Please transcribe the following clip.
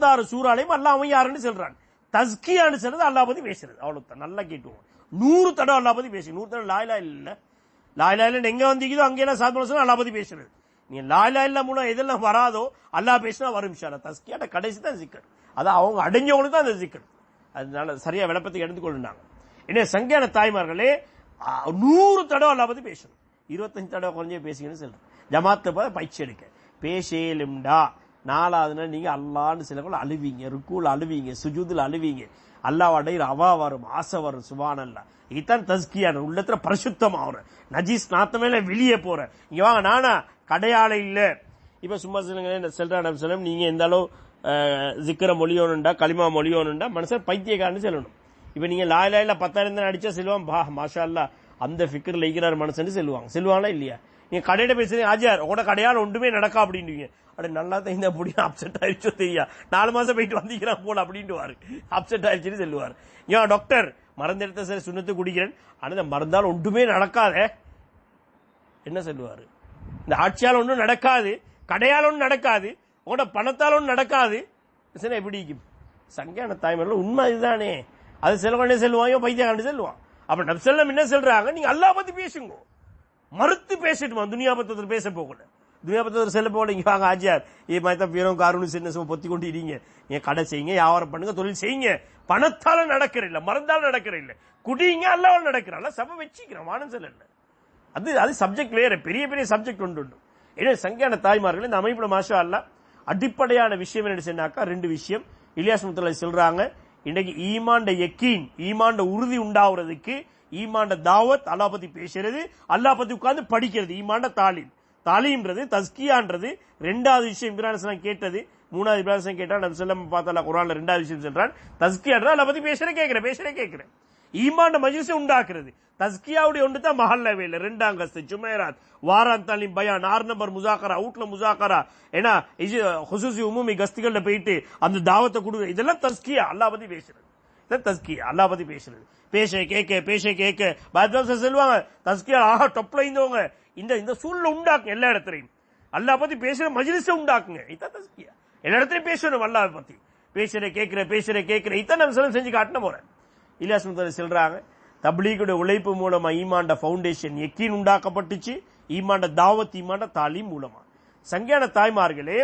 66 சூறாலையும் அல்லாஹ் அவன் யாருன்னு சொல்றான். தஸ்கியான்னு சொல்றது அல்லாஹ் பத்தி பேசுறது. அவ்வளவுதான். நல்லா கேட்டுவோம். 100 தடவை அல்லாஹ் பத்தி பேசி 100 தடவை லா இலாஹ இல்ல லா இலாஹ இல்ல எங்க வந்தீங்களோ அங்கெல்லாம் சாத்ம அல்லாஹ் பத்தி பேசுறது. நீங்க லா இலாஹ இல்ல மூலம் எதெல்லாம் வராதோ அல்லாஹ் பேசினா வரும் இன்ஷா அல்லாஹ். தஸ்கியாட்ட கடைசி தான் சிக்கல். அதான் அவங்க அடைஞ்சவங்களுக்கு தான் அந்த சிக்கல். அதனால சரியா விளப்பத்தை எடுத்துக்கொள்ளுனாங்க. என்ன சங்கையான தாய்மார்களே, 100 தடவை அல்லாஹ் பத்தி பேசணும். 25 தடவை குறைஞ்சே பேசிங்கன்னு சொல்றேன். ஜமாத்தை பயிற்சி எடுக்க பேசேலும்டா 4வது நாள் நீங்க அல்லான்னு சில பேர் அழுவீங்க, ருக்கூல அழுவீங்க, சுஜூதுல அழுவீங்க, அல்லாஹ் அடையிற அவா வரும், ஆசை வரும். சுப்ஹானல்லாஹ். இதுதான் தஸ்கியான உள்ளத்துல பரிசுத்தம் ஆகுற நஜீஸ் நாத்தமேல வெளியே போற. இங்க வாங்க, நானா கடையாள இல்ல. இப்ப சும்மா சொல்லுங்க செல்றான் நீங்க எந்த அளவு ஜிக்கர மொழியோனுண்டா களிமா மொழியோனுண்டா மனுஷன் பைத்தியக்காரன்னு சொல்லணும். இப்ப நீங்க லா இலாஹ இல்ல 10,000 அடிச்சா செல்வான் பா மாஷா அல்லாஹ் அந்த ஃபிக்ர்ல இருக்கிறார் மனுஷன் செல்வாங்களா இல்லையா? நீங்க கடையில பேசுறீங்க ஆஜியார் உங்களோட கடையால் ஒன்றுமே நடக்கா அப்படின்னுவீங்க. அப்படி நல்லா தான் இந்த முடியும் அப்செட் ஆயிடுச்சோ தெரியா 4 மாசம் போயிட்டு வந்தீங்கன்னா போல அப்படின்ட்டு அப்செட் ஆயிடுச்சுன்னு சொல்லுவாரு. ஏன் டாக்டர் மருந்து எடுத்த சரி சுண்ணத்து குடிக்கிறேன் ஆனா இந்த மருந்தால் ஒன்றுமே நடக்காத என்ன சொல்லுவாரு? இந்த ஆட்சியால் ஒன்றும் நடக்காது, கடையால் ஒன்றும் நடக்காது, உங்களோட பணத்தால் ஒன்றும் நடக்காது. எப்படி சங்கையான தாய்மர்கள் உண்மை இதுதானே. அது செல்வனே செல்வாயோ பைத்தியக்காரன் செல்வான். அப்ப நப்சல்லம் என்ன சொல்றாங்க? நீங்க அல்லாஹ் பத்தி பேசுங்க, மறுத்து பேசிட்டுமா துனியா பத்தத்தில் பேச போகல. துனியா பத்தத்தில் செல்ல போகல. இங்க வாங்க ஆஜியார் மாதிரி வீரம் காரணம் சின்ன பொத்தி கொண்டு இருங்க, என் கடை செய்யுங்க, வியாபாரம் பண்ணுங்க, தொழில் செய்யுங்க. பணத்தால நடக்கிற இல்ல, மருந்தால நடக்கிற இல்ல, குடிங்க அல்லாஹ் நடக்கிறான். சப வச்சுக்கிறேன் வானம் செல்ல. அது சப்ஜெக்ட் வேற, பெரிய பெரிய சப்ஜெக்ட் ஒன்று. ஏன்னா சங்கையான தாய்மார்கள் இந்த அமைப்புல மாஷா அல்லாஹ் அடிப்படையான விஷயம் என்ன சொன்னாக்கா 2 விஷயம். இலியாஸ் முத்தலை சொல்றாங்க, இன்னைக்கு ஈமாண்ட யக்கீன் ஈமாண்ட உறுதி உண்டாகிறதுக்கு ஈமாண்ட தாவத் அல்லாஹ் பத்தி பேசுறது, அல்லாஹ் பத்தி உட்கார்ந்து படிக்கிறது, ஈமாண்ட தாலீம்ன்றது தஸ்கியான்றது. 2வது விஷயம் இப்ராஹிம் கேட்டது, 3வது இப்ராஹிம் கேட்டா நம்ம செல்லம் பார்த்தா குர்ஆன்ல 2வது விஷயம் சொல்றான் தஸ்கியான்றது அல்லாஹ் பத்தி பேசுறே கேட்கிறேன். ஈமாண்ட மஜ்லிஸை உண்டாக்குறது தஸ்கியாவுடைய ஒன்று தான் மஹல்ல வேலை 2ஆம் கஸ்து ஜுமைராத் வாரான் தாலீம் பயான் 6 நம்பர் முசாக்கரா அவுட்ல முசாக்கரா ஏன்னா ஹுசூசி உமுமி கஸ்திகள்ல போயிட்டு அந்த தாவத்தை கொடுக்குற இதெல்லாம் தஸ்கியா அல்லாஹ் பத்தி பேசுறது. தஸ்கியா அல்லாஹ் பத்தி பேசுறது. பேச கேட்க பாத்ரூம் சொல்லுவாங்க தஸ்கியா ஆஹா டொப்ல இருந்தவங்க இந்த சூழ்நிலை உண்டாக்குங்க. எல்லா இடத்துலையும் அல்லாஹ் பத்தி பேசுற மஜ்லிஸை உண்டாக்குங்க. இதான் தஸ்கியா. எல்லா இடத்துலையும் பேசணும் அல்லாஹ் பத்தி. பேசுற கேட்கிற இதான் நம்ம செஞ்சு காட்டின போறேன். இலியாஸ் முத்தலை சொல்றாங்க தப்லீகுடைய உழைப்பு மூலமா ஈமாண்ட பவுண்டேஷன் யக்கீன் உண்டாக்கப்பட்டுச்சு, ஈமாண்ட தாவத் ஈமாண்ட தாலீம் மூலமா. சங்கையான தாய்மார்களே